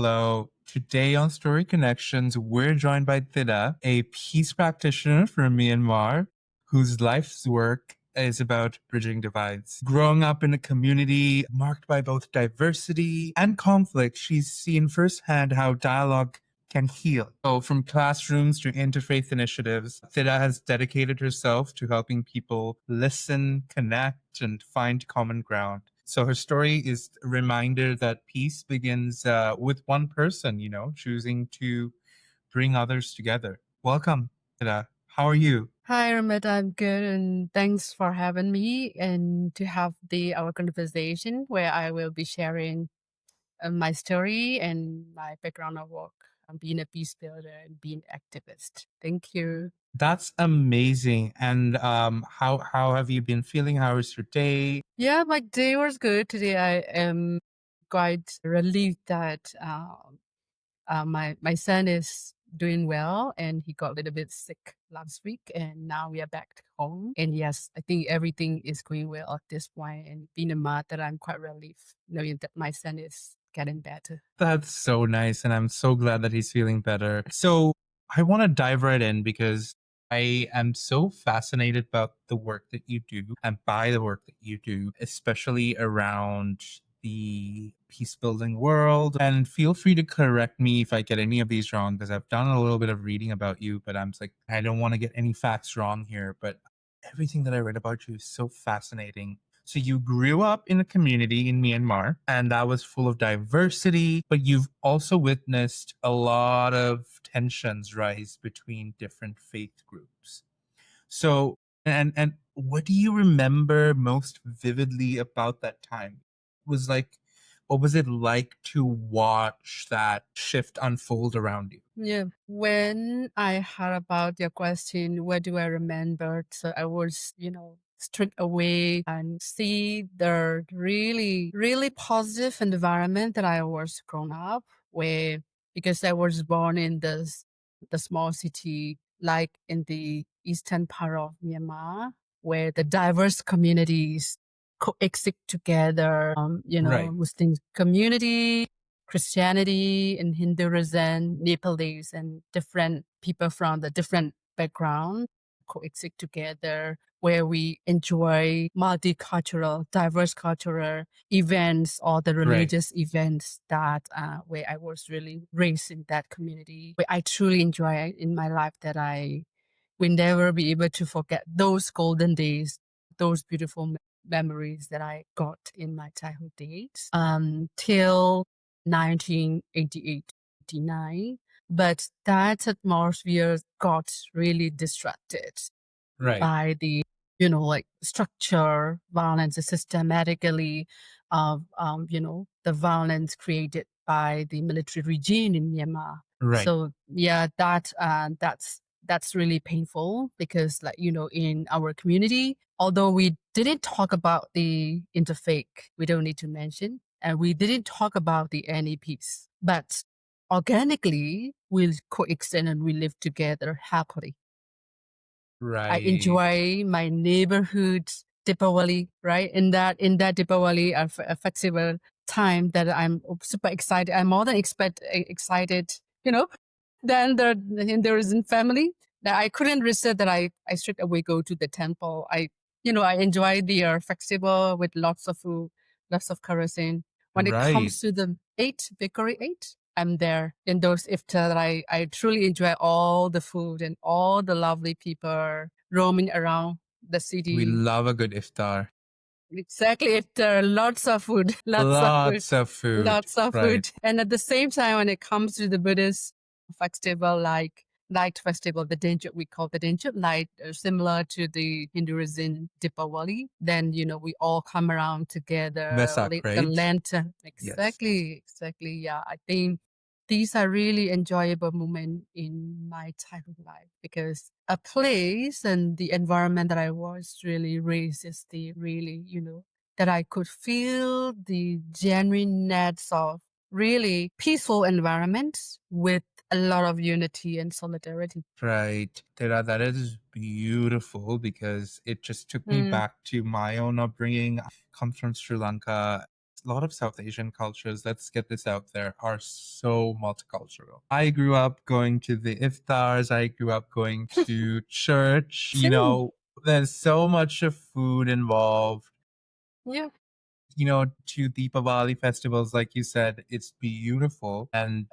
Hello. Today on Story Connections, we're joined by Thida, a peace practitioner from Myanmar, whose life's work is about bridging divides. Growing up in a community marked by both diversity and conflict, she's seen firsthand how dialogue can heal. So, from classrooms to interfaith initiatives, Thida has dedicated herself to helping people listen, connect, and find common ground. So her story is a reminder that peace begins with one person, choosing to bring others together. Welcome, Thida. How are you? Hi, Rometh. I'm good, and thanks for having me and to have our conversation where I will be sharing my story and my background of work. I'm being a peace builder and being activist. Thank you. That's amazing. And how have you been feeling? How is your day? Yeah, my day was good today. I am quite relieved that my son is doing well, and he got a little bit sick last week, and now we are back home. And yes, I think everything is going well at this point. And being a mother, I'm quite relieved knowing that my son is getting better. That's so nice. And I'm so glad that he's feeling better. So I want to dive right in because I am so fascinated about the work that you do and by the work that you do, especially around the peace building world. And feel free to correct me if I get any of these wrong, because I've done a little bit of reading about you, but I'm like, I don't want to get any facts wrong here. But everything that I read about you is so fascinating. So you grew up in a community in Myanmar, and that was full of diversity, but you've also witnessed a lot of tensions rise between different faith groups. So, and what do you remember most vividly about that time? Was like, what was it like to watch that shift unfold around you? Yeah. When I heard about your question, what do I remember? So I was, straight away and see the really, really positive environment that I was grown up where, because I was born in the small city, like in the eastern part of Myanmar, where the diverse communities coexist together. Right, Muslim community, Christianity and Hinduism, Nepalese, and different people from the different background coexist together, where we enjoy multicultural, diverse cultural events or the right, religious events that where I was really raised in that community. Where I truly enjoy in my life that I will never be able to forget those golden days, those beautiful memories that I got in my childhood days till 1988, 89. But that atmosphere got really distracted right, by the, like structure violence systematically of, the violence created by the military regime in Myanmar. right, So yeah, that's really painful because like, in our community, although we didn't talk about the interfaith, we don't need to mention, and we didn't talk about the any peace, but organically we coexist and we live together happily. I right. enjoy my neighborhood Deepavali, right? In that Deepavali a festival time that I'm super excited. I'm more than excited, you know, than the Hinduism family. That I couldn't resist that I straight away go to the temple. I enjoy the festival with lots of food, lots of kerosene. When it Right. comes to the bakery eight, I'm there in those iftar that I truly enjoy all the food and all the lovely people roaming around the We city. love a good iftar. Exactly, iftar, lots of food, lots of food, Lots of food. lots of Right. food. And at the same time, when it comes to the Buddhist festival, like light festival, we call the Denchuk light, similar to the Hinduism Deepavali. Then, we all come around together, Vesak, lit the right? lantern. Yes. Exactly. Yeah, I think these are really enjoyable moments in my childhood life because a place and the environment that I was really raised is the really, that I could feel the genuineness of really peaceful environments with a lot of unity and solidarity. Right. Tera, that is beautiful because it just took me Mm, back to my own upbringing. I come from Sri Lanka. A lot of South Asian cultures, let's get this out there, are so multicultural. I grew up going to the iftars, I grew up going to church, Same. there's so much of food involved. Yeah. To Deepavali festivals, like you said, it's beautiful. And,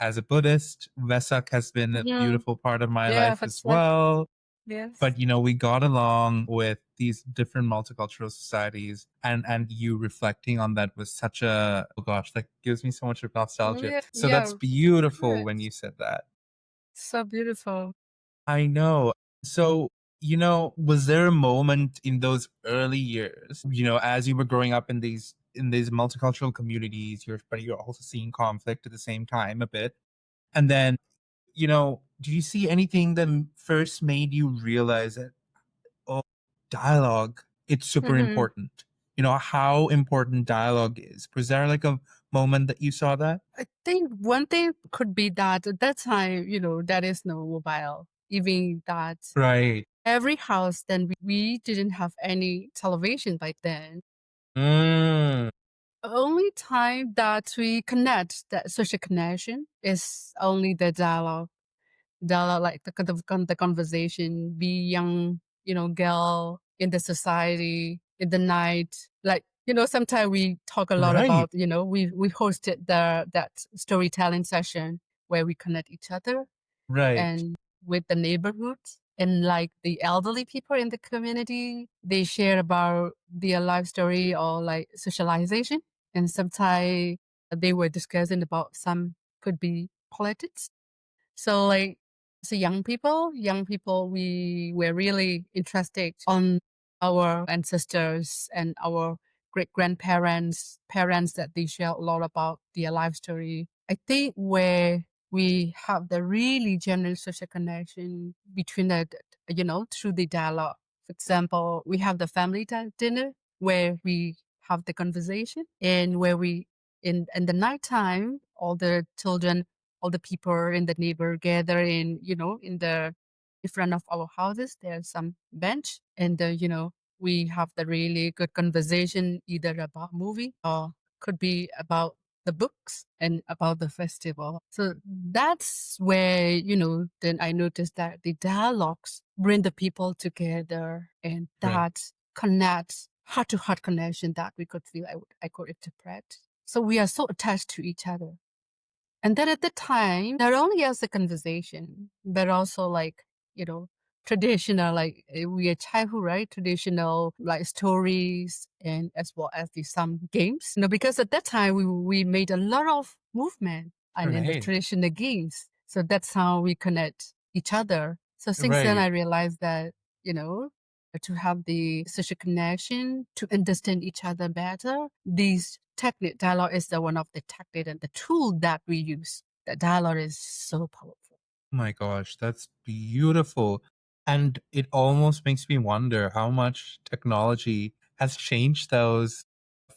as a Buddhist, Vesak has been a Mhm. beautiful part of my Yeah, life that's as like well. yes. But, we got along with these different multicultural societies, and you reflecting on that was such oh gosh, that gives me so much of nostalgia. Yeah, So that's yeah, beautiful when correct. you said that. So beautiful. I know. So, was there a moment in those early years, as you were growing up in these multicultural communities, but you're also seeing conflict at the same time a bit. And then, do you see anything that first made you realize that, oh, dialogue, it's super Mhm. important? How important dialogue is. Was there like a moment that you saw that? I think one thing could be that at that time, there is no mobile. Even that Right. every house, then we didn't have any television back then. Mm, Only time that we connect, that social connection, is only the dialogue, like the conversation, be young, girl in the society in the night. Like, sometimes we talk a lot right. about, we hosted that storytelling session where we connect each other Right. and with the neighborhood and like the elderly people in the community. They share about their life story or like socialization. And sometimes they were discussing about some could be politics. So like so young people, we were really interested on our ancestors and our great grandparents, parents that they share a lot about their life story. I think where we have the really genuine social connection between through the dialogue. For example, we have the family dinner where we have the conversation and where we in the nighttime all the children, all the people in the neighbor gather in front of our houses. There's some bench, and we have the really good conversation either about movie or could be about the books and about the festival. So that's where then I noticed that the dialogues bring the people together, and Right. that connects heart to heart connection that we could feel. I could interpret. So we are so attached to each other. And then at the time, not only as a conversation, but also like, you know, traditional, like we are childhood, right? Traditional like stories and as well as some games. Because at that time we made a lot of movement and in the Right. traditional games. So that's how we connect each other. So since then Right. I realized that, you know, to have the social connection, to understand each other better. These technique dialogue is the one of the technique and the tool that we use. The dialogue is so powerful. My gosh, that's beautiful. And it almost makes me wonder how much technology has changed those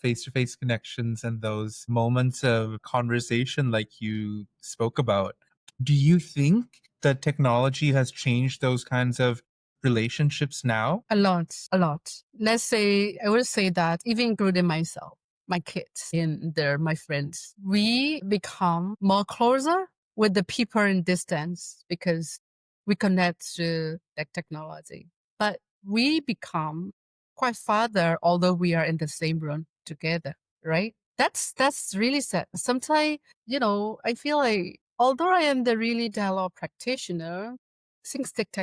face to face connections and those moments of conversation, like you spoke about. Do you think that technology has changed those kinds of relationships now? A lot, a lot. Let's say, I would say that even including myself, my kids and my friends, we become more closer with the people in distance because we connect through that technology. But we become quite farther, although we are in the same room together, right? That's really sad. Sometimes, I feel like although I am the really dialogue practitioner, since takes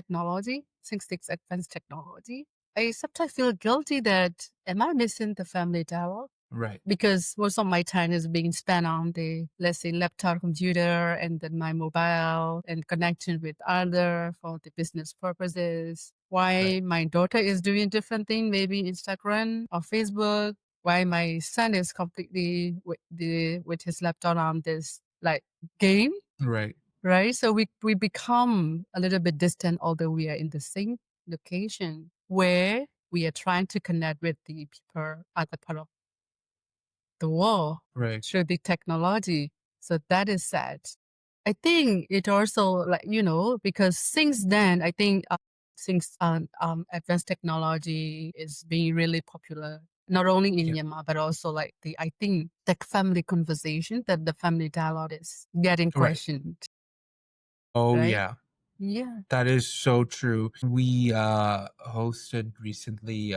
advanced technology, I sometimes feel guilty that am I missing the family dialogue? Right. Because most of my time is being spent on the, let's say, laptop computer and then my mobile and connection with other for the business purposes. Right. Why my daughter is doing different thing, maybe Instagram or Facebook. Why my son is completely with his laptop on this like game, Right. right? So we become a little bit distant, although we are in the same location where we are trying to connect with the people at the part of the world Right. through the technology. So that is sad. I think it also like, because since then, I think since advanced technology is being really popular. not only in Yeah. Myanmar, but also like I think the family conversation, that the family dialogue is getting Right. questioned, Oh, right? yeah. Yeah. That is so true. We hosted recently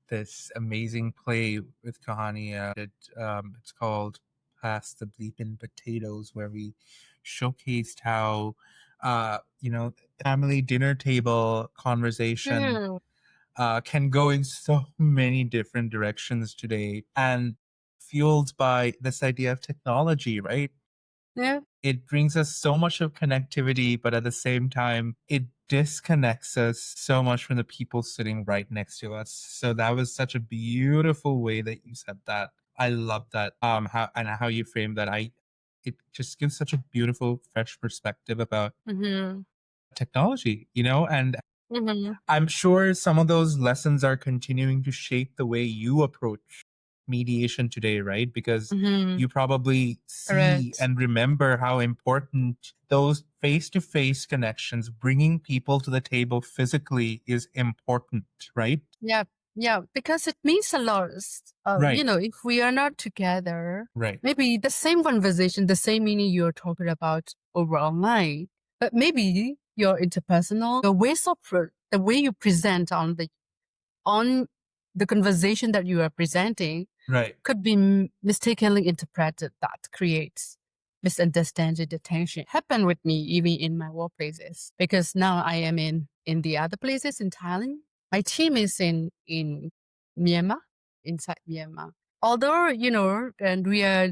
this amazing play with Kahani. It's called Past the Bleeping Potatoes, where we showcased how, family dinner table conversation Mm, can go in so many different directions today, and fueled by this idea of technology, right? yeah. It brings us so much of connectivity, but at the same time, it disconnects us so much from the people sitting right next to us. So that was such a beautiful way that you said that. I love that. How you framed that. It just gives such a beautiful, fresh perspective about Mm-hmm. technology, and Mm-hmm. I'm sure some of those lessons are continuing to shape the way you approach mediation today, right? Because Mm-hmm. you probably see Correct. and remember how important those face to face connections, bringing people to the table physically, is important, right? Yeah. Yeah. Because it means a lot. Right, If we are not together, right, maybe the same conversation, the same meaning you're talking about over online, but maybe your interpersonal, the ways of the way you present on the conversation that you are presenting right, could be mistakenly interpreted, that creates misunderstanding. The tension happen with me even in my workplaces, because now I am in the other places in Thailand. My team is in Myanmar, inside Myanmar. Although, and we are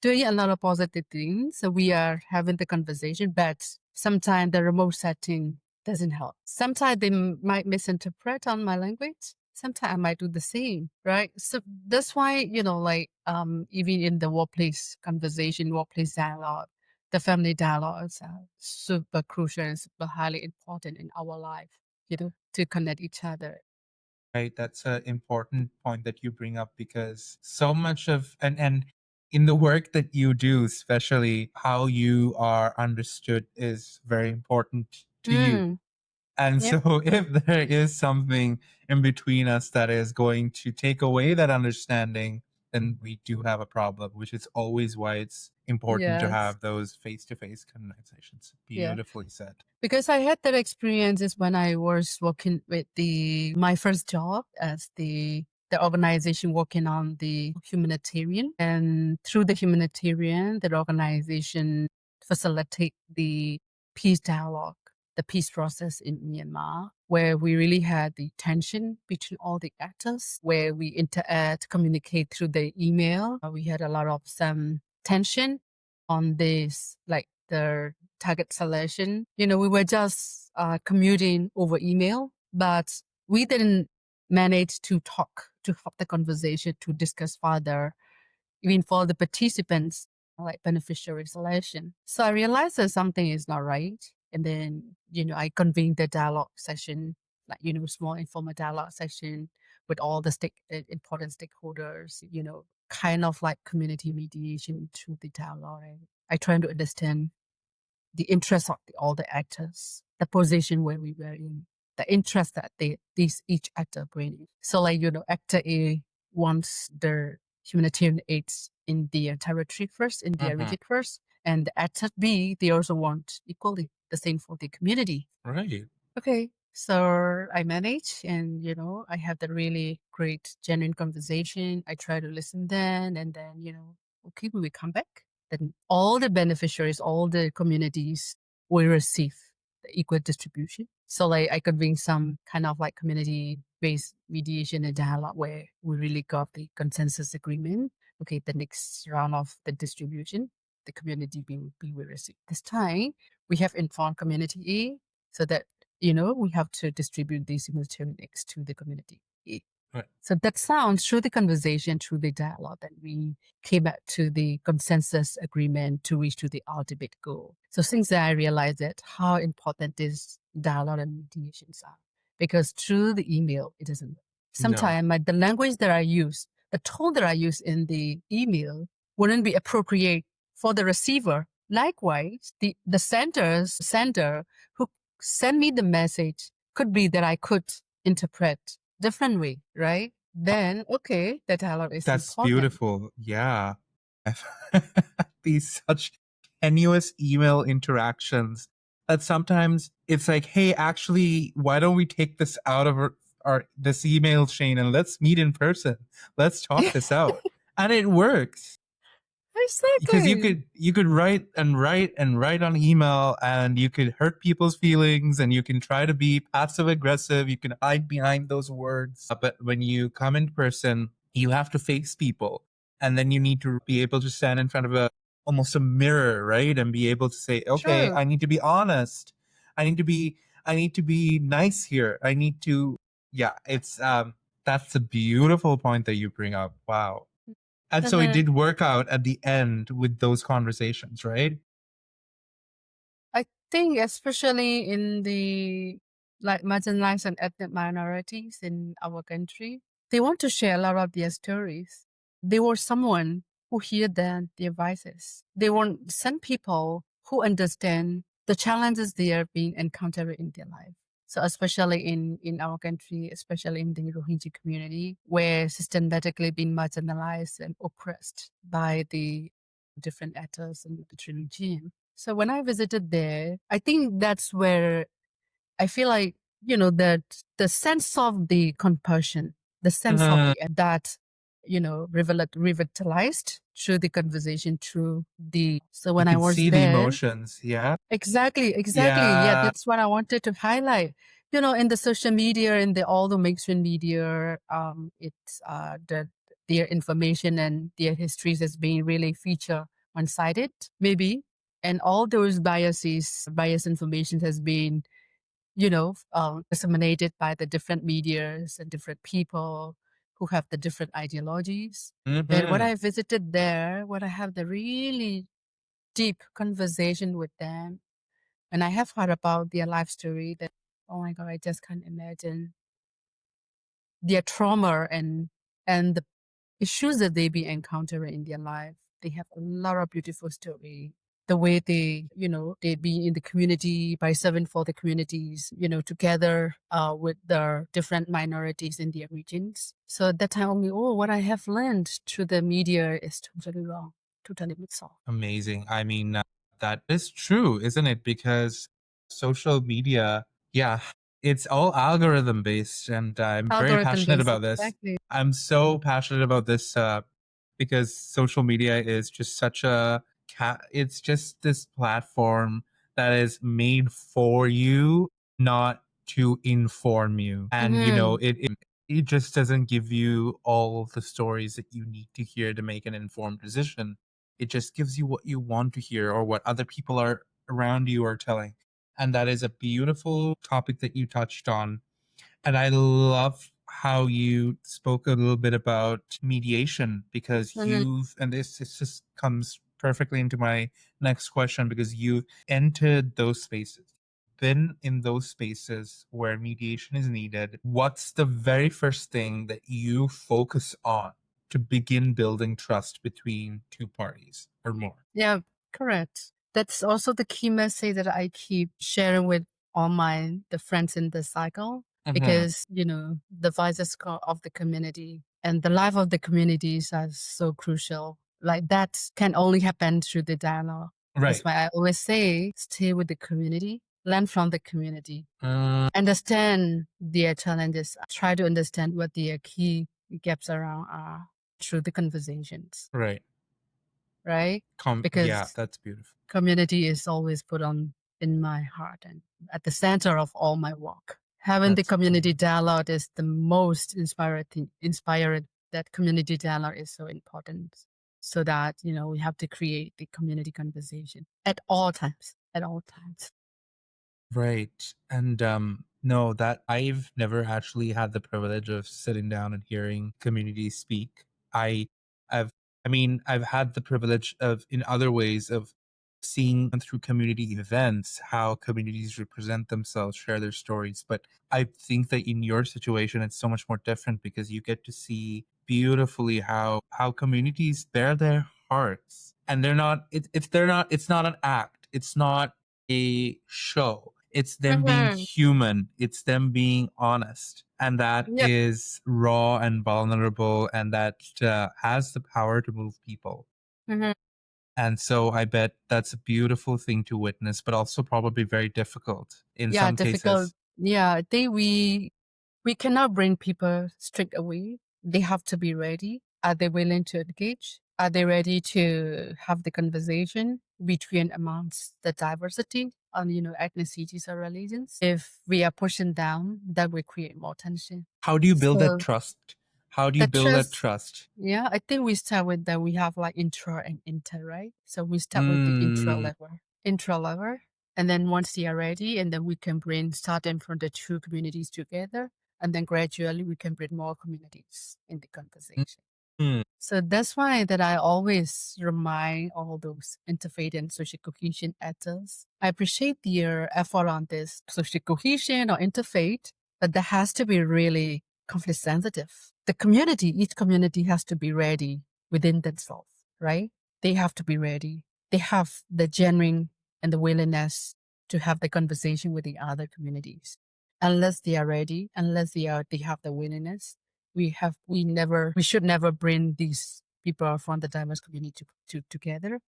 doing a lot of positive things. So we are having the conversation, but sometimes the remote setting doesn't help. Sometimes they might misinterpret on my language. Sometimes I might do the same, right? So that's why, even in the workplace conversation, workplace dialogue, the family dialogues are super crucial and super highly important in our life, to connect each other. right. That's an important point that you bring up, because so much of and in the work that you do, especially how you are understood is very important to you. Mm, And yep. so, if there is something in between us that is going to take away that understanding, then we do have a problem, which is always why it's important to Yes. have those face to face conversations. Yeah. Beautifully said. Because I had that experiences when I was working with my first job as the organization working on the humanitarian, and through the humanitarian, the organization facilitate the peace dialogue, the peace process in Myanmar, where we really had the tension between all the actors, where we interact, communicate through the email. We had a lot of some tension on this, like the target selection. We were just commuting over email, but we didn't manage to talk, to have the conversation, to discuss further, even for the participants, like beneficiary selection. So I realized that something is not right. And then, I convened the dialogue session, like, small informal dialogue session with all the important stakeholders, kind of like community mediation through the dialogue. I try to understand the interest of all the actors, the position where we were in, the interest that each actor bring. So like, actor A wants the humanitarian aids in their territory first, in their Hmm. region first, and the actor B, they also want equally the same for the community. Right. Okay. So I manage, and, I have the really great genuine conversation. I try to listen then, and then, okay, when we come back, then all the beneficiaries, all the communities will receive the equal distribution. So like I could bring some kind of like community based mediation and dialogue where we really got the consensus agreement. Okay, the next round of the distribution, the community B will receive. This time we have informed community A, so that we have to distribute these humanitarian aids to the community. Right. So that sounds through the conversation, through the dialogue, that we came back to the consensus agreement to reach to the ultimate goal. So since then, I realized that how important this dialogue and mediations are, because through the email, it doesn't work. No. Sometimes the language that I use, the tone that I use in the email wouldn't be appropriate for the receiver. Likewise, the sender who send me the message could be that I could interpret different way, right? then okay, the dialogue is That's important. beautiful. Yeah. These such tenuous email interactions that sometimes it's like, hey, actually, why don't we take this out of our this email chain and let's meet in person? Let's talk this out. And it works because Exactly. you could write and write and write on email and you could hurt people's feelings and you can try to be passive aggressive, you can hide behind those words, but when you come in person you have to face people, and then you need to be able to stand in front of a almost a mirror, right, and be able to say, okay, True. I need to be honest, i need to be I need to be nice here, I need to, yeah, it's that's a beautiful point that you bring up. Wow. And so it Mhm. did work out at the end with those conversations, right? I think especially in the like marginalized and ethnic minorities in our country, they want to share a lot of their stories. They want someone who hear their voices. They want some people who understand the challenges they are being encountered in their life. So especially in our country, especially in the Rohingya community, where systematically being marginalized and oppressed by the different actors and the regime. So when I visited there, I think that's where I feel like, that the sense of the compassion, the sense of Uh, the that, revitalized through the conversation, through so you when I could was see the there, emotions. Yeah. exactly, exactly. Yeah, Yeah. that's what I wanted to highlight. In the social media, in all the mainstream media, it's their information and their histories as being really feature one-sided, maybe, and all those bias information has been, disseminated by the different medias and different people who have the different ideologies. But when Hmm. I visited there, when I have the really deep conversation with them, and I have heard about their life story that, oh my God, I just can't imagine their trauma and the issues that they be encountering in their life. They have a lot of beautiful story. The way they be in the community by serving for the communities, together with the different minorities in their regions. So at that time, only, oh, what I have learned through the media is totally wrong, totally mixed off. Amazing. I mean, that is true, isn't it? Because social media, yeah, it's all algorithm based, and I'm very Algorithm passionate based, about this. exactly. I'm so passionate about this because social media is just such a it's just this platform that is made for you, not to inform you. And Hmm. it just doesn't give you all the stories that you need to hear to make an informed decision. It just gives you what you want to hear or what other people are around you are telling. And that is a beautiful topic that you touched on. And I love how you spoke a little bit about mediation because Hmm. this just comes perfectly into my next question because you've entered those spaces, been in those spaces where mediation is needed. What's the very first thing that you focus on to begin building trust between two parties or more? Yeah, correct. That's also the key message that I keep sharing with all the friends in the cycle, Hmm. because the voices of the community and the life of the communities are so crucial. Like that can only happen through the dialogue. That's Right. why I always say stay with the community, learn from the community, Uh, understand their challenges, try to understand what their key gaps around are through the conversations, right. right? Yeah, Because that's beautiful. community is always put on in my heart and at the center of all my work. Having the That's community beautiful. dialogue is the most inspired. That community dialogue is so important, so that we have to create the community conversation at all times. At all times. Right. And no, that I've never actually had the privilege of sitting down and hearing communities speak. I've I mean, I've had the privilege of in other ways of seeing through community events how communities represent themselves, share their stories. But I think that in your situation it's so much more different because you get to see beautifully how communities bear their hearts. And they're not it's not an act. It's not a show. It's them being Mhm. human. It's them being honest. and that Yep. is raw and vulnerable, and that has the power to move people. Mhm. And so I bet that's a beautiful thing to witness, but also probably very difficult in Yeah, some difficult. cases. Yeah, I think we cannot bring people straight away. They have to be ready. Are they willing to engage? Are they ready to have the conversation between amongst the diversity on, ethnicities or religions? If we are pushing down, that will create more tension. How do you build that So trust? How do you the build that trust, trust? yeah, I think we start with that. We have like intra and inter, right? So we start with the Mm, intra level, and then once they are ready, and then we can bring starting from the two communities together, and then gradually we can bring more communities in the conversation. mm. So that's why that I always remind all those interfaith and social cohesion actors. I appreciate their effort on this social cohesion or interfaith, but that has to be really conflict sensitive. The community, each community has to be ready within themselves, right? They have to be ready. They have the genuine and the willingness to have the conversation with the other communities. Unless they are ready, unless they have the willingness, we should never bring these people from the diverse community together.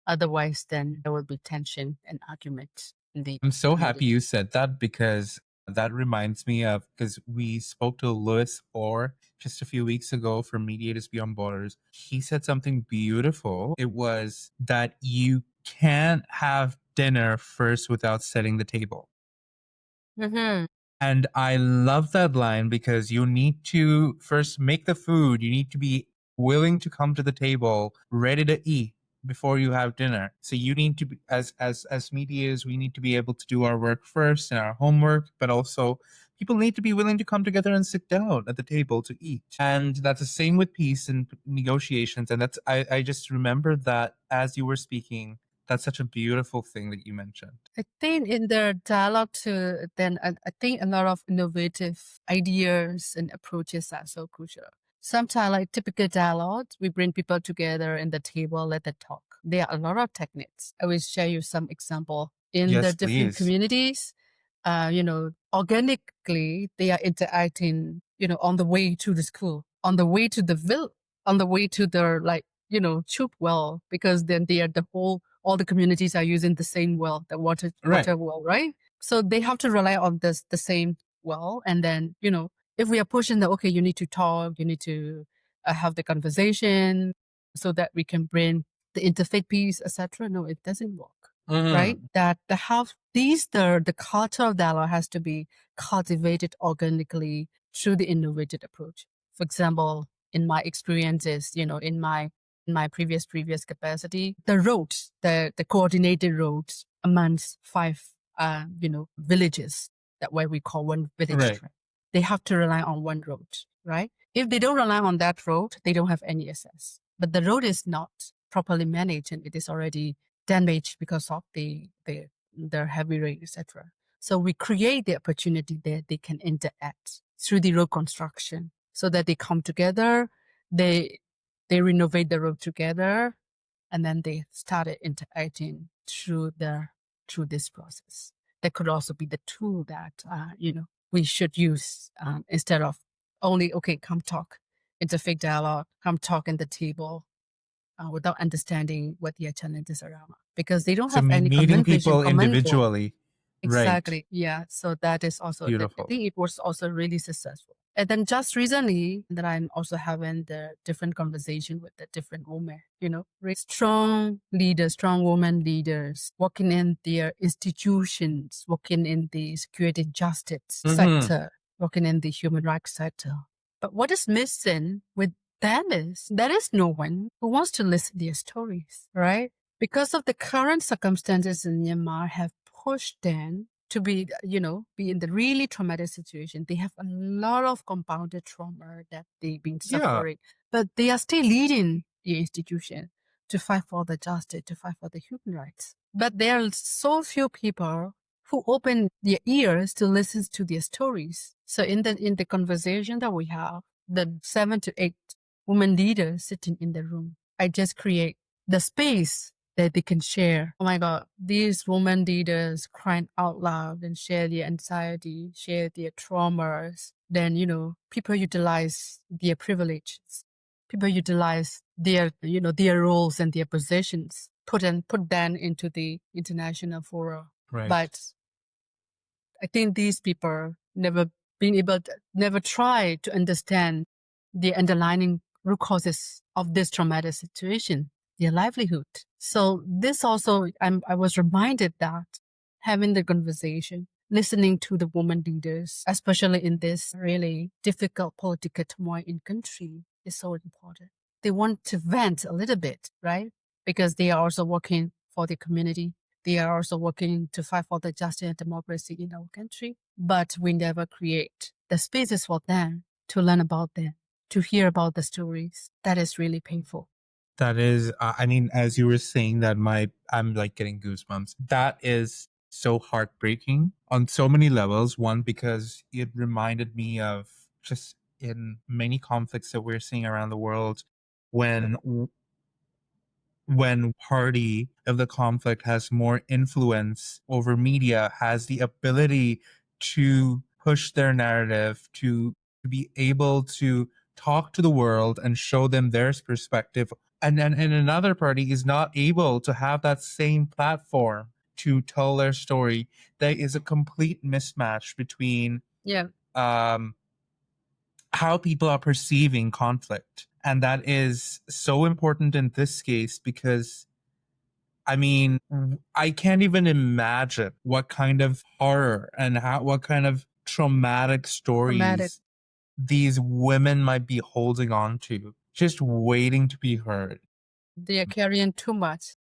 Otherwise, then there will be tension and argument in the I'm so happy you community. said that because that reminds me of because we spoke to Louis Orr just a few weeks ago from Mediators Beyond Borders. He said something beautiful. It was that you can't have dinner first without setting the table. Mm-hmm. And I love that line because you need to first make the food. You need to be willing to come to the table, ready to eat before you have dinner. So you need to be, as mediators, we need to be able to do our work first and our homework, but also people need to be willing to come together and sit down at the table to eat. And that's the same with peace and negotiations. And that's I just remembered that as you were speaking, that's such a beautiful thing that you mentioned. I think in the dialogue too, then I think a lot of innovative ideas and approaches are so crucial. Sometimes, like typical dialogue, we bring people together in the table, let them talk. There are a lot of techniques. I will share you some example in the Yes, different please. communities. Organically, they are interacting. On the way to the school, on the way to the village, on the way to their tube well, because then they are all the communities are using the same well, the Right. water well, right? So they have to rely on the same well. And then, if we are pushing okay, you need to talk, you need to have the conversation so that we can bring the interfaith peace, etc. No, it doesn't work, right? Mhm. That the culture of dialogue has to be cultivated organically through the innovative approach. For example, in my experiences, in my previous capacity, the roads, the coordinated roads amongst five, villages that where we call one village Right. train. They have to rely on one road, right? If they don't rely on that road, they don't have any access. But the road is not properly managed and it is already damaged because of the heavy rain, etc. So we create the opportunity that they can interact through the road construction so that they come together, they they renovate the road together, and then they started interacting through this process. That could also be the tool that we should use instead of only come talk. It's a fake dialogue. Come talk in the table without understanding what their challenges are, because they don't So have any meeting common vision, people common goal. individually. Right. Exactly. Yeah. So that is also that. I Beautiful. think it was also really successful. And then just recently that I'm also having the different conversation with the different women, really strong leaders, strong women leaders working in their institutions, working in the security and justice Mhm. sector, working in the human rights sector. But what is missing with them is there is no one who wants to listen to their stories, right? Because of the current circumstances in Myanmar have pushed them to be in the really traumatic situation. They have a lot of compounded trauma that they've been Yeah. suffering, but they are still leading the institution to fight for the justice, to fight for the human rights. But there are so few people who open their ears to listen to their stories. So in the conversation that we have, the 7 to 8 women leaders sitting in the room, I just create the space that they can share. Oh my God, these women leaders crying out loud and share their anxiety, share their traumas, then, people utilize their privileges. People utilize their roles and their positions, put them into the international fora. Right. But I think these people never try to understand the underlying root causes of this traumatic situation, their livelihood. So this also, I was reminded that having the conversation, listening to the women leaders, especially in this really difficult political turmoil in country, is so important. They want to vent a little bit, right? Because they are also working for the community. They are also working to fight for the justice and democracy in our country, but we never create the spaces for them to learn about them, to hear about the stories. That is really painful. That is, I mean, as you were saying that, I'm like getting goosebumps. That is so heartbreaking on so many levels. One, because it reminded me of just in many conflicts that we're seeing around the world, when party of the conflict has more influence over media, has the ability to push their narrative, to be able to talk to the world and show them their perspective, and then and another party is not able to have that same platform to tell their story. There is a complete mismatch between Yeah, um how people are perceiving conflict. And that is so important in this case because, I mean, I can't even imagine what kind of horror and what kind of traumatic traumatic. stories these women might be holding on to, just waiting to be heard. They are carrying too much.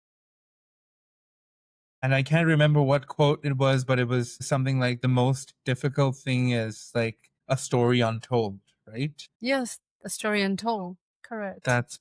And I can't remember what quote it was, but it was something like the most difficult thing is like a story untold, right? Yes, the story untold. Correct. That's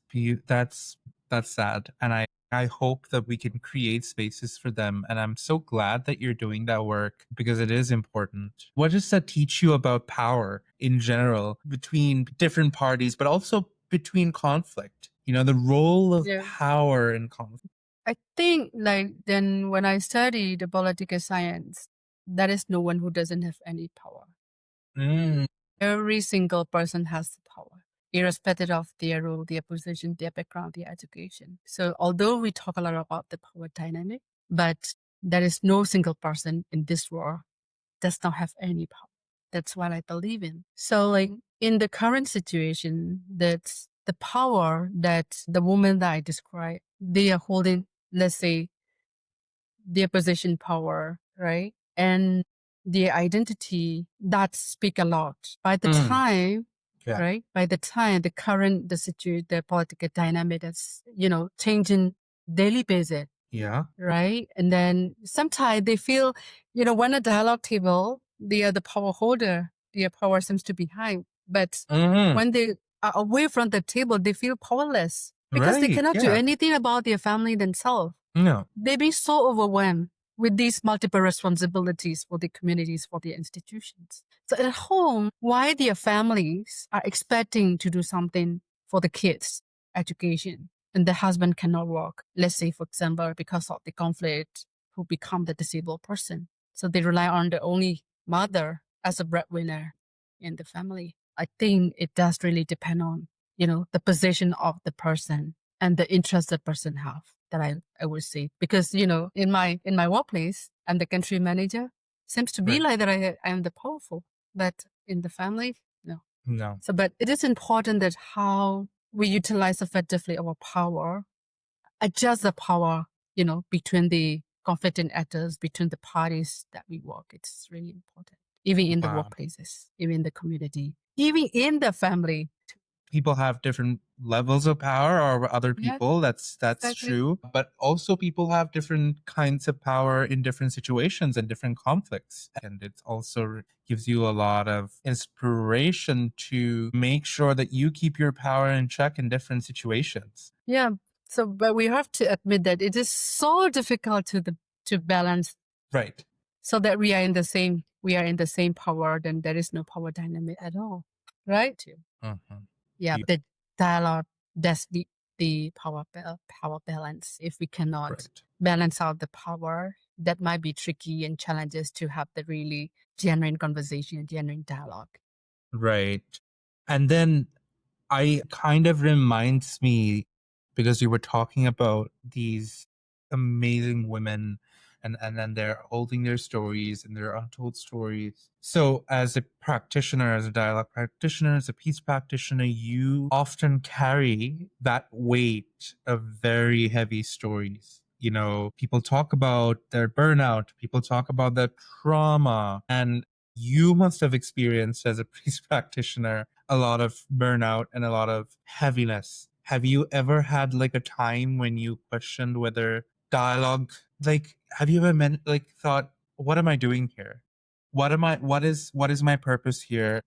sad. And I hope that we can create spaces for them. And I'm so glad that you're doing that work because it is important. What does that teach you about power in general between different parties, but also between conflict? You know, the role of Yeah. power in conflict. I think like then when I study the political science, there is no one who doesn't have any power. Mm, Every single person has the power, irrespective of their role, their position, their background, their education. So although we talk a lot about the power dynamic, but there is no single person in this world does not have any power. That's what I believe in. So like in the current situation, that's the power that the woman that I described, they are holding, let's say, their position power, right? And their identity that speak a lot. By the mm, time, yeah. right? By the time the situation, the political dynamic is, changing daily basis, Yeah. right? And then sometimes they feel, when a dialogue table, they are the power holder, their power seems to be high. But Hmm. when they are away from the table, they feel powerless because they Right. cannot do Yeah. anything about their family themselves. No. They've been so overwhelmed with these multiple responsibilities for the communities, for the institutions. So at home, why their families are expecting to do something for the kids' education and the husband cannot work, let's say, for example, because of the conflict, who become the disabled person. So they rely on the only mother as a breadwinner in the family. I think it does really depend on, the position of the person and the interest the person have that I would say. Because, in my workplace, I'm the country manager. Seems to be Right. like that I am the powerful. But in the family, no. No. So but it is important that how we utilize effectively our power, adjust the power, between the conflicting actors, between the parties that we work. It's really important. Even in the Wow. workplaces, even in the community, even in the family. People have different levels of power over other Yeah, people. That's exactly. true. But also people have different kinds of power in different situations and different conflicts. And it also gives you a lot of inspiration to make sure that you keep your power in check in different situations. Yeah. So, but we have to admit that it is so difficult to balance, Right. so that we are in the same power, then there is no power dynamic at all. Right? Mhm. Yeah. You- The dialogue, that's the power balance. If we cannot Right. balance out the power, that might be tricky and challenges to have the really genuine conversation, genuine dialogue. Right. And then I kind of reminds me because you were talking about these amazing women and then they're holding their stories and their untold stories. So as a practitioner, as a dialogue practitioner, as a peace practitioner, you often carry that weight of very heavy stories. You know, people talk about their burnout, people talk about their trauma, and you must have experienced as a peace practitioner a lot of burnout and a lot of heaviness. Have you ever had like a time when you questioned whether dialogue, like, have you ever like thought, what am I doing here? What is my purpose here?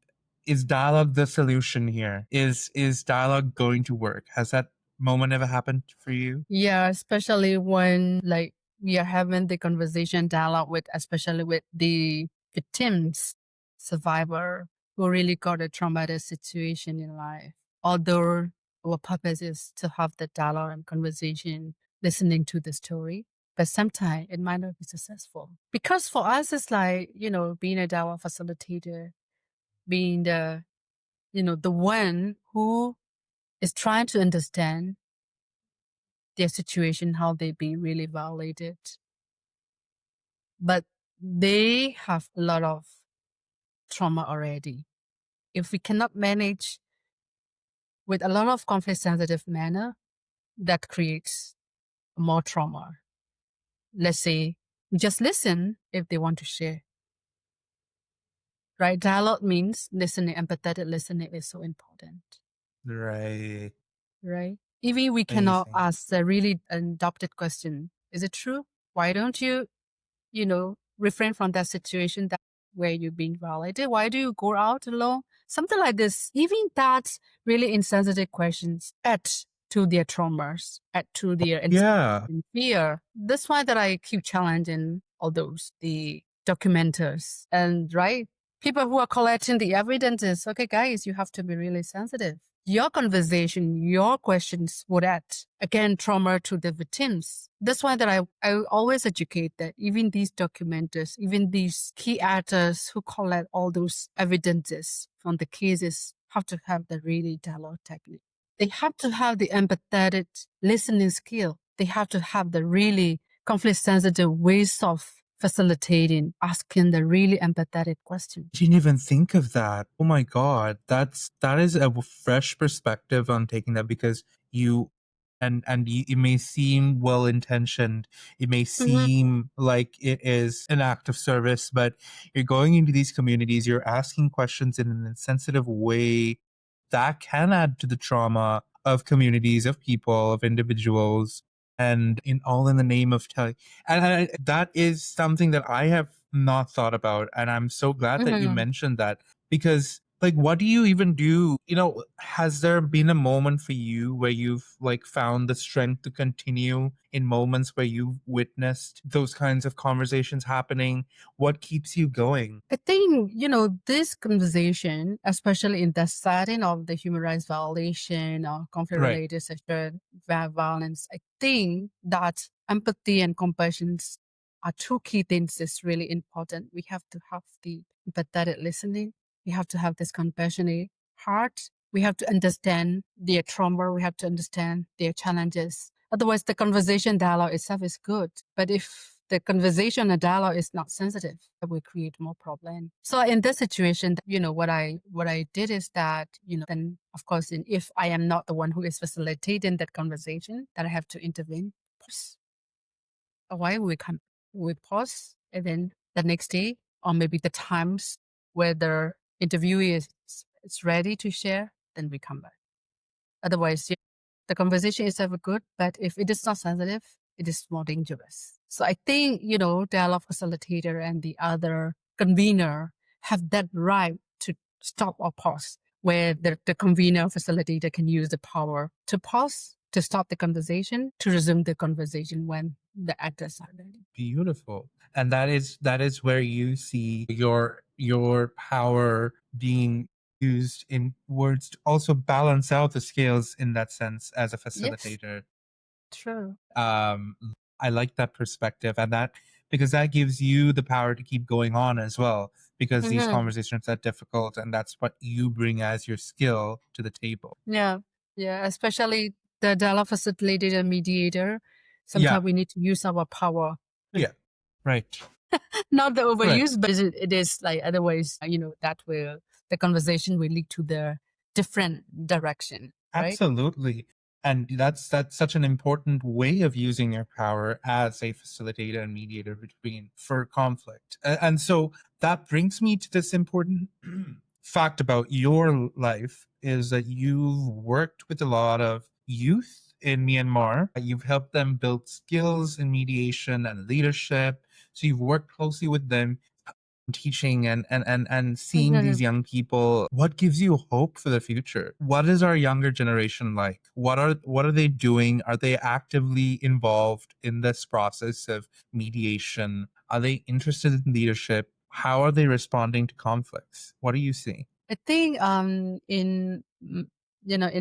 Is dialogue the solution here? Is dialogue going to work? Has that moment ever happened for you? Yeah, especially when like we are having the conversation dialogue with, especially with the victims, survivor who really got a traumatic situation in life. Although our purpose is to have the dialogue and conversation, listening to the story, but sometimes it might not be successful because for us it's like being a dialogue facilitator, being the one who is trying to understand their situation, how they be really violated. But they have a lot of trauma already. If we cannot manage with a lot of conflict sensitive manner, that creates more trauma. Let's say we just listen if they want to share. Right? Dialogue means listening, empathetic listening is so important. Right. Right? Even we cannot Amazing. ask the really adopted question. Is it true? Why don't you refrain from that situation that where you're being violated? Why do you go out alone? Something like this. Even that's really insensitive questions add to their traumas, add to their anxiety Yeah. and fear. That's why that I keep challenging all those, the documenters and right? People who are collecting the evidences. Okay, guys, you have to be really sensitive. Your conversation, your questions would add again trauma to the victims. That's why that I always educate that even these documenters, even these key actors who collect all those evidences from the cases have to have the really dialogue technique. They have to have the empathetic listening skill. They have to have the really conflict sensitive ways of facilitating, asking the really empathetic question. Didn't even think of that. Oh my God. That is a fresh perspective on taking that because you it may seem well intentioned. It may Mhm. seem like it is an act of service, but you're going into these communities, you're asking questions in an insensitive way that can add to the trauma of communities, of people, of individuals, and in all in the name of telling. That is something that I have not thought about, and I'm so glad that you Mhm. mentioned that because, like, what do you even do? You know, has there been a moment for you where you've like found the strength to continue in moments where you've witnessed those kinds of conversations happening? What keeps you going? I think, this conversation, especially in the setting of the human rights violation or conflict Right. related sexual violence, I think that empathy and compassion are two key things that's really important. We have to have the empathetic listening. We have to have this compassionate heart. We have to understand their trauma. We have to understand their challenges. Otherwise, the conversation dialogue itself is good. But if the conversation and dialogue is not sensitive, that will create more problem. So in this situation, what I did is that, then of course, if I am not the one who is facilitating that conversation, that I have to intervene. Pause. Why we pause, and then the next day, or maybe the times where the interviewee is ready to share, then we come back. Otherwise, the conversation is ever good, but if it is not sensitive, it is more dangerous. So I think, dialogue facilitator and the other convener have that right to stop or pause, where the convener facilitator can use the power to pause, to stop the conversation, to resume the conversation when the actors are ready. Beautiful. And that is where you see your power being used in words to also balance out the scales in that sense as a Yes, facilitator. true. um I like that perspective, and that because that gives you the power to keep going on as well, because these Mhm. conversations are difficult, and that's what you bring as your skill to the table. Yeah. Yeah. Especially the dialogue facilitator and mediator. Yeah. Sometimes we need to use our power. Yeah. Right. Not the Right. overuse, but it is like otherwise, that will, the conversation will lead to the different direction, right? Absolutely. And that's such an important way of using your power as a facilitator and mediator between for conflict. And so that brings me to this important fact about your life is that you've worked with a lot of youth in Myanmar. You've helped them build skills in mediation and leadership. So you've worked closely with them teaching and seeing these Mhm. young people. What gives you hope for the future? What is our younger generation like? What are they doing? Are they actively involved in this process of mediation? Are they interested in leadership? How are they responding to conflicts? What do you see? I think in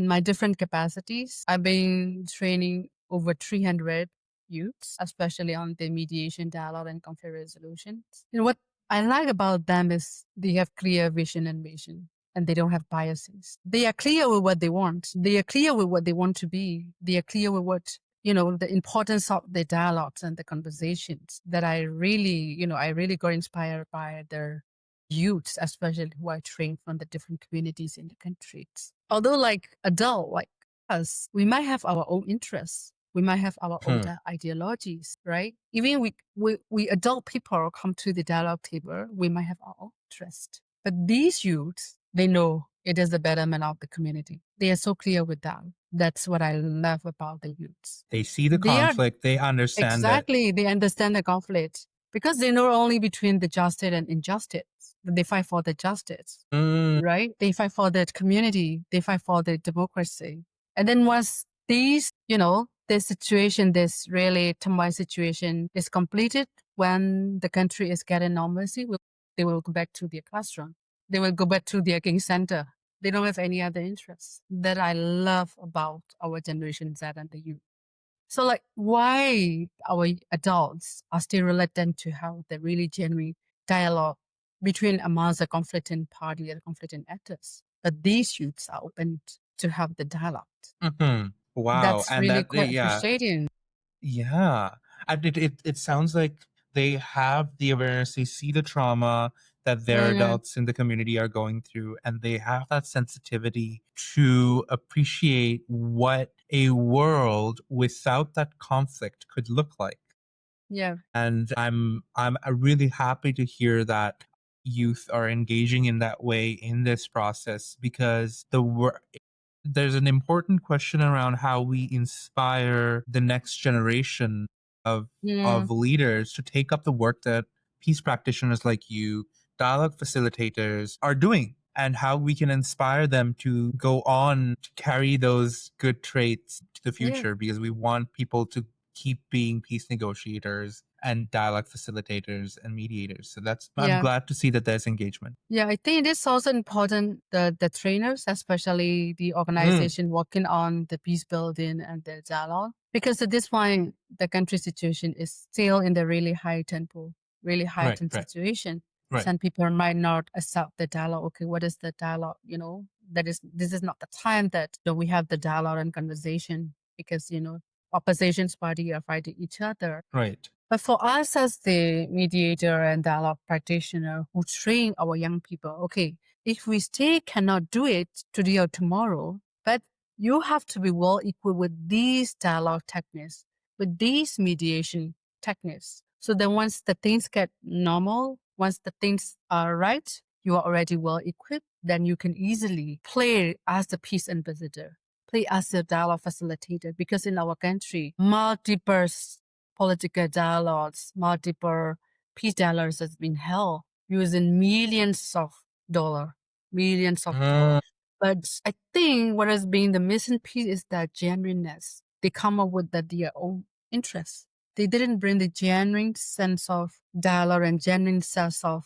my different capacities, I've been training over 300 youths, especially on the mediation, dialogue, and conflict resolution. What I like about them is they have clear vision and mission, and they don't have biases. They are clear with what they want. They are clear with what they want to be. They are clear with what the importance of the dialogues and the conversations. That I really got inspired by their youths, especially who are trained from the different communities in the countries. Although, like adult, like us, we might have our own interests. We might have our own Hmm. ideologies, right? Even we adult people come to the dialogue table, we might have our own interest. But these youths, they know it is the betterment of the community. They are so clear with that. That's what I love about the youths. They see the They are conflict, they understand it. exactly, they understand the conflict because they know only between the justice and injustice. They fight for the justice, Mm, right? They fight for the community. They fight for the democracy. And then once this situation, this really turmoil situation is completed, when the country is getting normalcy, they will go back to their classroom. They will go back to their king center. They don't have any other interests that I love about our generation Z and the youth. So, like, why our adults are still reluctant to have the really genuine dialogue between amongst the conflicting party and the conflicting actors? But these youths are open to have the dialogue. mhm. Wow. That's And really that, quite yeah. appreciating. Yeah. And it sounds like they have the awareness, they see the trauma that their Yeah, adults in the community are going through, and they have that sensitivity to appreciate what a world without that conflict could look like. yeah, And I'm really happy to hear that youth are engaging in that way in this process because there's an important question around how we inspire the next generation of yeah, of leaders to take up the work that peace practitioners like you, dialogue facilitators are doing, and how we can inspire them to go on to carry those good traits to the yeah, future because we want people to keep being peace negotiators and dialogue facilitators and mediators. So that's I'm yeah. glad to see that there's engagement. Yeah, I think it is also important the trainers, especially the Mm, organization working on the peace building and the dialogue, because at this point the country situation is still in the really high tempo, really high right, tense right, situation. right, Some people might not accept the dialogue. Okay, what is the dialogue? This is not the time that we have the dialogue and conversation because opposition's party are fighting each other. right. But for us as the mediator and dialogue practitioner who train our young people, okay, if we still cannot do it today or tomorrow, but you have to be well equipped with these dialogue techniques, with these mediation techniques. So then once the things get normal, once the things are right, you are already well equipped, then you can easily play as the peace ambassador, play as the dialogue facilitator, because in our country, multiple political dialogues, multiple peace dialogues has been held using millions of dollars. Mm, But I think what has been the missing piece is that genuineness. They come up with their own interests. They didn't bring the genuine sense of dialogue and genuine sense of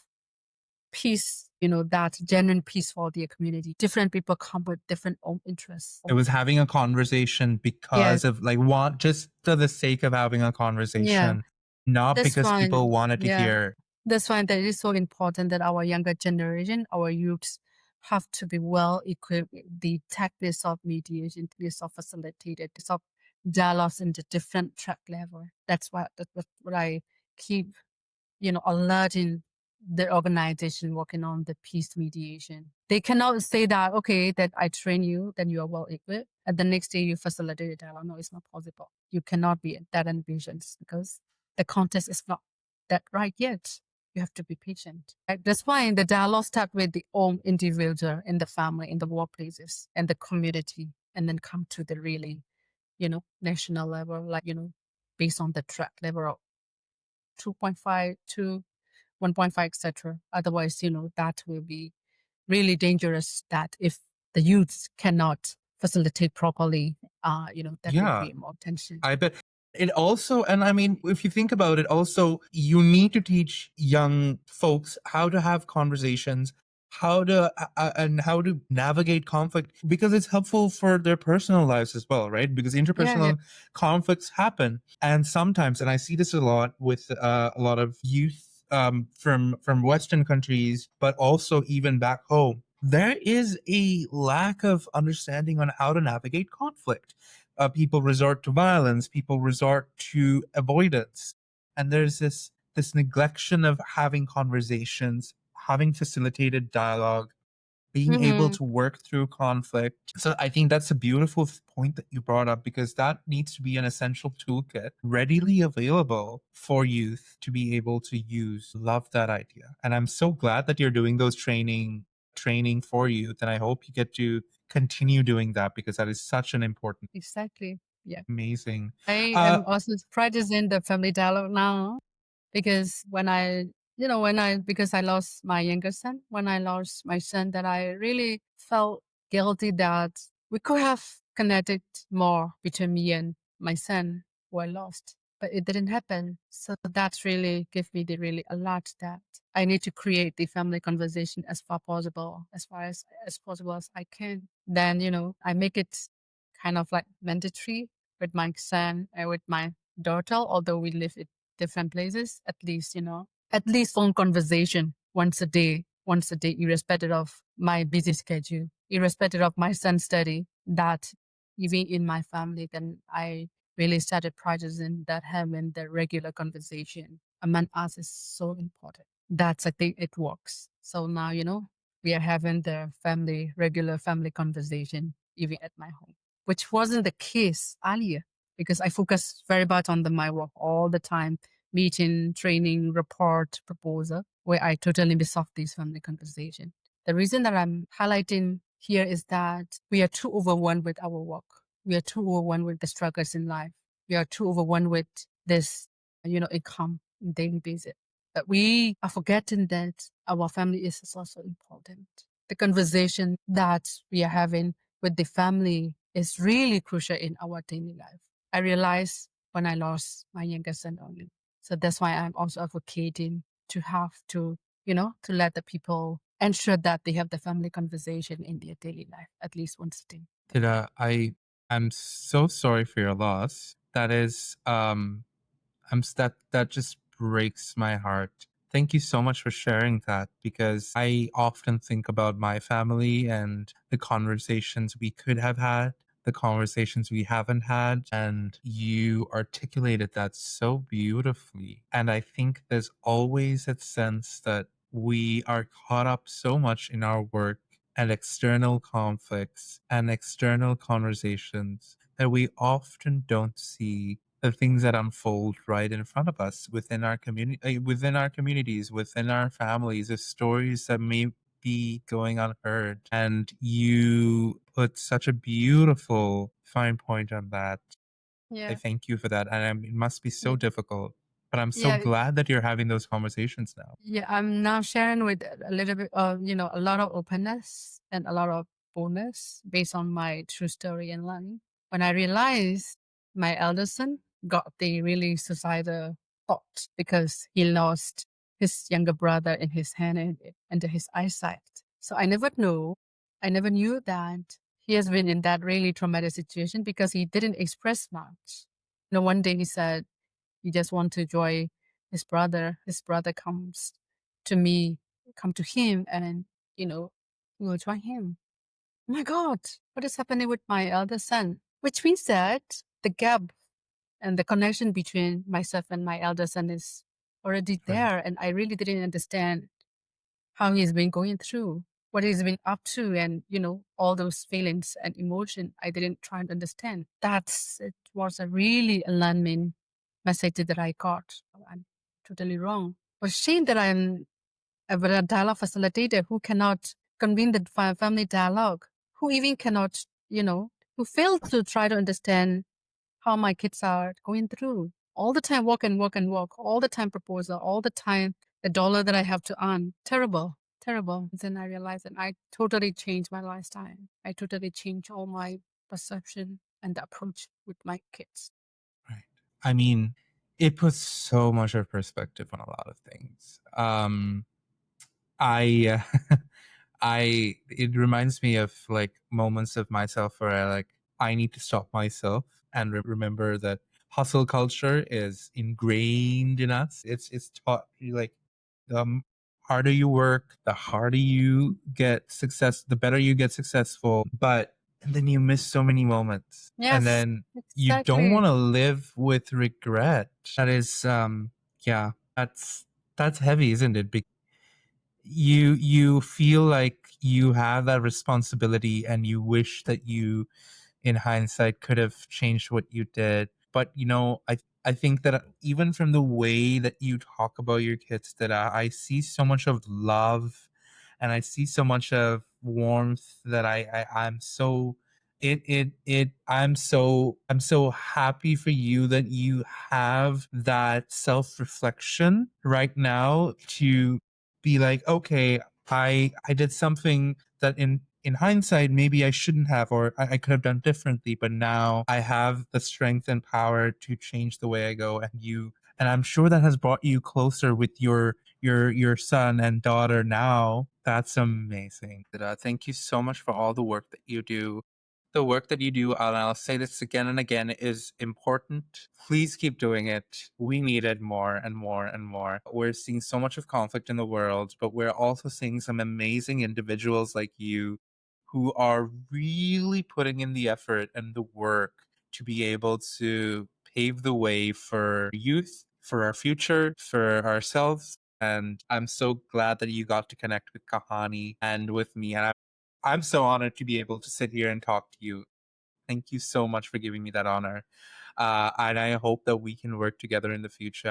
peace, that genuine peace for their community. Different people come with different own interests. it was having a conversation Yeah, because of like want just for the sake of having a yeah, conversation, not that's because people fine. wanted to Yeah. hear. That's why that it is so important that our younger generation, our youths, have to be well equipped with the tactics of mediation, tactics of facilitated, tactics of dialogues in the different track level. That's what I keep, alerting the organization working on the peace mediation. They cannot say that, okay, that I train you, then you are well equipped, and the next day you facilitate a dialogue. No, it's not possible. You cannot be that ambitious because the context is not that right yet. You have to be patient. Right? That's why the dialogue start with the own individual in the family, in the workplaces, and the community, and then come to the really, national level, like, based on the track level of 2.5 to 1.5, etc. Otherwise, that will be really dangerous that if the youths cannot facilitate properly, that will Yeah. create more tension. I bet it also, and I mean, if you think about it, also, you need to teach young folks how to have conversations, and how to navigate conflict because it's helpful for their personal lives as well, right? Because Yeah, yeah. interpersonal conflicts happen. And sometimes, and I see this a lot with a lot of youth from Western countries, but also even back home, there is a lack of understanding on how to navigate conflict. People resort to violence, people resort to avoidance, and there's this neglection of having conversations, having facilitated dialogue, being able Mm-hmm. to work through conflict. So I think that's a beautiful point that you brought up because that needs to be an essential toolkit readily available for youth to be able to use. Love that idea. And I'm so glad that you're doing those training for youth. And I hope you get to continue doing that because that is such an important, Exactly. Yeah. amazing. I Uh, am also practicing the family dialogue now because because I lost my younger son, when I lost my son, that I really felt guilty that we could have connected more between me and my son who I lost, but it didn't happen. So that really gave me the really alert that I need to create the family conversation as far possible, as far as possible as I can. Then, I make it kind of like mandatory with my son and with my daughter, although we live in different places, at least phone conversation once a day, irrespective of my busy schedule, irrespective of my son's study, that even in my family, then I really started practicing that having the regular conversation among us is so important. That's, I think it works. So now, we are having the regular family conversation, even at my home, which wasn't the case earlier because I focus very much on my work all the time, meeting, training, report, proposal, where I totally miss off these family conversation. The reason that I'm highlighting here is that we are too overwhelmed with our work. We are too overwhelmed with the struggles in life. We are too overwhelmed with this, income on daily basis. But we are forgetting that our family is also important. The conversation that we are having with the family is really crucial in our daily life. I realized when I lost my younger son only. So that's why I'm also advocating to have to let the people ensure that they have the family conversation in their daily life, at least once a day. Tida, I am so sorry for your loss. That is, that just breaks my heart. Thank you so much for sharing that because I often think about my family and the conversations we could have had, the conversations we haven't had, and you articulated that so beautifully. And I think there's always that sense that we are caught up so much in our work and external conflicts and external conversations that we often don't see the things that unfold right in front of us within our community, within our communities, within our families, the stories that may be going unheard. And you put such a beautiful fine point on that. I Yeah. thank you for that. And it must be so Yeah. difficult, but I'm so Yeah. glad that you're having those conversations now. Yeah, I'm now sharing with a little bit of, a lot of openness and a lot of boldness based on my true story in life. When I realized my elder son got the really suicidal thought because he lost his younger brother in his hand and his eyesight. So I never knew that he has been in that really traumatic situation because he didn't express much. One day he said he just want to enjoy his brother comes to me, come to him, and we will join him. Oh my God, what is happening with my elder son? Which means that the gap and the connection between myself and my elder son is already Right. there, and I really didn't understand how he's been going through, what he's been up to, and all those feelings and emotion. I didn't try to understand. It was a really alarming message that I got. I'm totally wrong. But shame that I'm a dialogue facilitator who cannot convene the family dialogue, who even cannot, who failed to try to understand how my kids are going through. All the time walk and walk and walk, all the time proposal, all the time the dollar that I have to earn. Terrible, terrible. Then I realized that I totally changed my lifestyle. I totally changed all my perception and the approach with my kids. Right. I mean, it puts so much of perspective on a lot of things. I it reminds me of like moments of myself where I need to stop myself and remember that hustle culture is ingrained in us. It's taught you like the harder you work, the harder you get success, the better you get successful. But and then you miss so many moments, and Yes, then you don't exactly. want to live with regret. That is, yeah, that's heavy, isn't it? You feel like you have that responsibility and you wish that you in hindsight could have changed what you did, but I think that even from the way that you talk about your kids, that I see so much of love and I see so much of warmth that I'm so I'm so happy for you that you have that self-reflection right now to be like, okay, I did something that in hindsight maybe I shouldn't have, or I could have done differently, but now I have the strength and power to change the way I go. And I'm sure that has brought you closer with your son and daughter now. That's amazing. Thank you so much for all the work that you do. The work that you do, and I'll say this again and again, is important. Please keep doing it. We need it more and more and more. We're seeing so much of conflict in the world, but we're also seeing some amazing individuals like you who are really putting in the effort and the work to be able to pave the way for youth, for our future, for ourselves. And I'm so glad that you got to connect with Kahani and with me. And I'm so honored to be able to sit here and talk to you. Thank you so much for giving me that honor. And I hope that we can work together in the future.